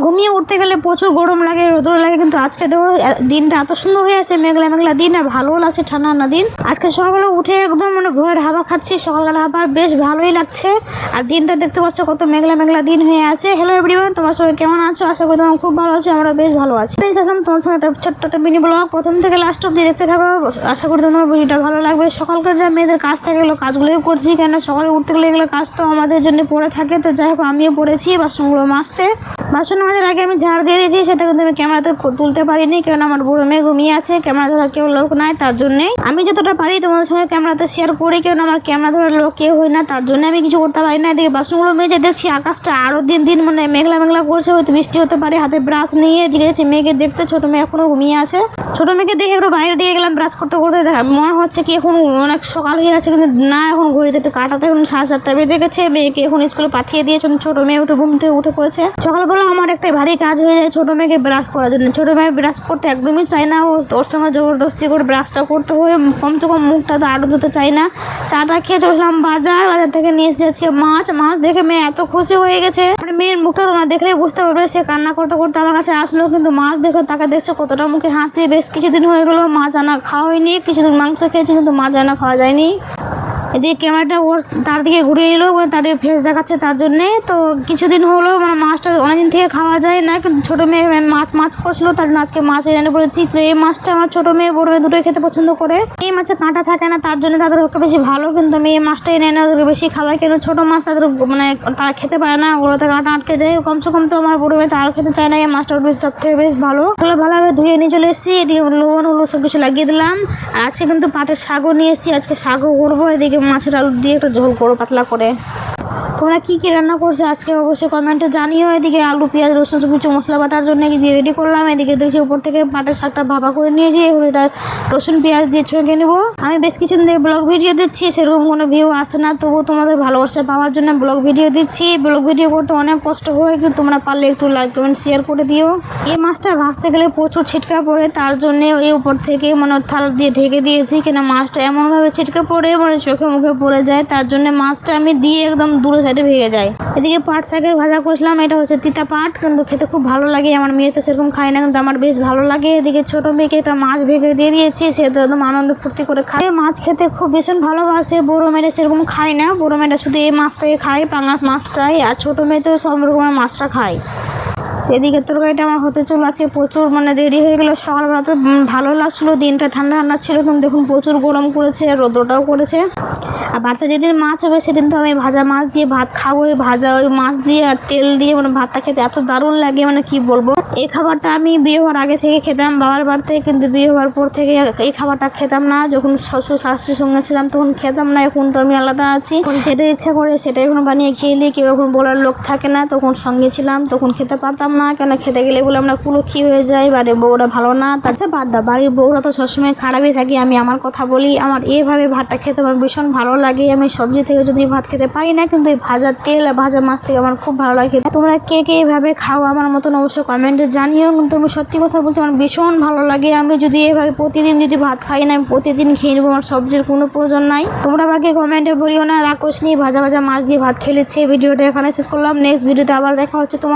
ঘুমিয়ে উঠতে গেলে প্রচুর গরম লাগে, রোদ লাগে, কিন্তু আজকে দেখো দিনটা এত সুন্দর হয়ে আছে, মেঘলা মেঘলা দিন, আর ভালোও লাগছে, ঠান্ডা ঠান্ডা দিন। আজকে সকালে উঠে একদম মানে ঘোরের হাওয়া খাচ্ছি, সকালবেলা হাওয়া বেশ ভালোই লাগছে। আর দিনটা দেখতে পাচ্ছ কত মেঘলা মেঘলা দিন হয়ে আছে। হ্যালো এভরিওয়ান, তোমার সবাই কেমন আছো? আশা করি তোমার খুব ভালো আছো, আমরা বেশ ভালো আছি। তোমার সঙ্গে একটা ছোট্ট একটা মিনি ব্লগ, প্রথম থেকে লাস্ট অব্দি দেখতে থাকো, আশা করি তোমার ভিডিওটা ভালো লাগবে। সকালকার যা মেয়েদের কাজ থাকে এগুলো কাজগুলোই করছি, কেন সকালে উঠতে গেলে এগুলো কাজ তো আমাদের জন্য পড়ে থাকে। তো যাই হোক, আমিও পড়েছি বাসনগুলো মাজতে। বাসন মাজার আগে আমি ঝাড় দিয়ে দিয়েছি, সেটা কিন্তু আমি ক্যামেরাতে তুলতে পারিনি, কারণ আমার বড় মেয়ে ঘুমিয়ে আছে, ক্যামেরা ধরার কেউ লোক নাই, তার জন্যই আমি যতটা পারি তোমাদের সঙ্গে ক্যামেরাতে শেয়ার করি, কারণ আমার ক্যামেরা ধরার লোক কেউ হয় না, তার জন্য আমি কিছু করতে পারি না। এদিকে বাসনগুলো মেজে দেখছি আকাশটা আরো দিন দিন মানে মেঘলা মেঘলা করছে, হয়তো বৃষ্টি হতে পারে। হাতে ব্রাশ নিয়ে এদিকে গেছি মেয়েকে দেখতে, ছোট মেয়ে এখনো ঘুমিয়ে আছে। ছোট মেয়েকে দেখে একটু বাইরে দিয়ে গেলাম ব্রাশ করতে করতে, মনে হচ্ছে কি এখন অনেক সকাল হয়ে গেছে, কিন্তু না, এখন ঘড়িতে একটু কাটাতে এখন 7:30 বেজে গেছে। মেয়েকে এখন স্কুলে পাঠিয়ে দিয়েছেন, ছোট মেয়ে উঠে ঘুম থেকে উঠে পড়েছে। সকালবেলা আমার একটা ভারী কাজ হয়ে যায় ছোট মেয়েকে ব্রাশ করার জন্য। ছোট মেয়ে ব্রাশ করতে একদমই চায় না, ওর সঙ্গে জবরদস্তি করে ব্রাশটা করতে হয়ে কমসে কম মুখটা তো আরও ধুতে চায় না। চাটা খেয়ে চললাম বাজার থেকে নিয়ে এসেছি আজকে মাছ দেখে মেয়ে এত খুশি হয়ে গেছে, মানে মেয়ের মুখটা তোমরা দেখলেই বুঝতে পারবে। সে কান্না করতে করতে আমার কাছে আসলো, কিন্তু মাছ দেখে তাকে দেখছো কতটা মুখে হাসি। বেশ কিছুদিন হয়ে গেলো মাছ আনা খাওয়া হয়নি, কিছুদিন মাংস খেয়েছি, কিন্তু মাছ আনা খাওয়া যায়নি। এদিকে ক্যামেরাটা ওর তার দিকে ঘুরিয়ে নিল, মানে তার ফেস দেখাচ্ছে তার জন্যে। তো কিছুদিন হলো মানে মাছটা অনেকদিন থেকে খাওয়া যায় না, কিন্তু ছোটো মেয়ে মাছ করছিল, তার জন্য আজকে মাছ এনে পড়েছি। তো এই মাছটা আমার ছোটো মেয়ে বড় মেয়ে দুটোই খেতে পছন্দ করে। এই মাছে কাঁটা থাকে না, তার জন্য তাদের পক্ষে বেশি ভালো, কিন্তু আমি এই মাছটা এনে ওদেরকে বেশি খাওয়াই, কেন ছোটো মাছ তাদের মানে তারা খেতে পারে না, ওগুলোতে কাঁটা আটকে যায়। কমসে কম তো আমার বড় মেয়ে তার খেতে চায় না, এই মাছটা বেশ সব থেকে বেশ ভালো। ওগুলো ভালোভাবে ধুয়ে নিয়ে চলে এসেছি, এদিকে লবণ হলো সব কিছু লাগিয়ে দিলাম। আর আজকে কিন্তু পাটের শাকও নিয়ে এসেছি, আজকে শাকও করবো। এদিকে মাছের আলু দিয়ে একটা ঝোল করো পাতলা করে। তোমরা কি কি রান্না করছো আজকে অবশ্যই কমেন্টে জানিও। এদিকে আলু পেঁয়াজ রসুন কিছু মশলা বাটার জন্য দিয়ে রেডি করলাম। এদিকে দেখছি উপর থেকে পাটের শাকটা ভাপা করে নিয়েছি, এখন এটা রসুন পেঁয়াজ দিয়ে ছুঁকে নেবো। আমি বেশ কিছুদিন ধরে ব্লগ ভিডিও দিচ্ছি, সেরকম কোনো ভিউ আসে না, তবুও তোমাদের ভালোবাসা পাওয়ার জন্য ব্লগ ভিডিও দিচ্ছি। ব্লগ ভিডিও করতে অনেক কষ্ট হয়, কিন্তু তোমরা পারলে একটু লাইক কমেন্ট শেয়ার করে দিও। এই মাছটা ভাজতে গেলে প্রচুর ছিটকা পড়ে, তার জন্য এই উপর থেকে মানে থালা দিয়ে ঢেকে দিয়েছি, কেন মাছটা এমনভাবে ছিটকা পড়ে মানে চোখে মুখে পড়ে যায়, তার জন্য মাছটা আমি দিয়ে একদম দূরে সাইডে ভেঙে যায়। এদিকে পাট শাকের ভাজা করছিলাম, এটা হচ্ছে তিতা পাট, কিন্তু খেতে খুব ভালো লাগে। আমার মেয়ে তো সেরকম খায় না, কিন্তু আমার বেশ ভালো লাগে। এদিকে ছোট মেয়েকে একটা মাছ ভেঙে দিয়ে দিয়েছি, সে তো একদম আনন্দ ফুর্তি করে খায়, মাছ খেতে খুব ভীষণ ভালোবাসে। বড় মেয়েটা সেরকম খায় না, বড় মেয়েটা শুধু এই মাছটাই খায়, পাঙাশ মাছটাই, আর ছোট মেয়ে তো সব রকমের মাছটা খায়। এদিকে তরকারিটা আমার হতে চলো, আজকে প্রচুর মানে দেরি হয়ে গেলো। সকালবেলা তো ভালো লাগছিলো, দিনটা ঠান্ডা ঠান্ডা ছিল, কিন্তু দেখুন প্রচুর গরম করেছে, রোদ্রটাও করেছে। আর বাড়িতে যেদিন মাছ হবে সেদিন তো আমি ভাজা মাছ দিয়ে ভাত খাবো। ওই ভাজা ওই মাছ দিয়ে আর তেল দিয়ে মানে ভাতটা খেতে এত দারুণ লাগে, মানে কি বলবো। এই খাবারটা আমি বিয়ে হওয়ার আগে থেকে খেতাম বাবার বাড়িতে, কিন্তু বিয়ে হওয়ার পর থেকে এই খাবারটা খেতাম না। যখন শ্বশুর শাশুড়ির সঙ্গে ছিলাম তখন খেতাম না, এখন তো আমি আলাদা আছি, যেটা ইচ্ছা করে সেটা এখন বানিয়ে খেয়ে নিই, কেউ এখন বলার লোক থাকে না। তখন সঙ্গে ছিলাম তখন খেতে পারতাম না, কেন খেতে গেলে বলে আমরা কুলক্ষী হয়ে যাই, বাড়ির বউরা ভালো না। তাছাড়া বাদ দা, বাড়ির বউরা তো সবসময় খারাপই থাকি। আমি আমার কথা বলি, আমার এইভাবে ভাতটা খেতে আমার ভীষণ ভালো লাগে। আমি সবজি থেকে যদি ভাত খেতে পারি না, কিন্তু এই ভাজা তেল আর ভাজা মাছ থেকে আমার খুব ভালো লাগে। তোমরা কে কে এইভাবে খাও আমার মতন অবশ্যই কমেন্টে জানিও। কিন্তু আমি সত্যি কথা বলছি, আমার ভীষণ ভালো লাগে। আমি যদি এভাবে প্রতিদিন যদি ভাত খাই না, আমি প্রতিদিন খেয়ে নেবো, আমার সবজির কোনো প্রয়োজন নাই। তোমরা আমাকে কমেন্টে বলিও না রাক্ষস নিয়ে ভাজা ভাজা মাছ দিয়ে ভাত খেলেছে। ভিডিওটা এখানে শেষ করলাম, নেক্সট ভিডিওতে আবার দেখা হচ্ছে তোমার।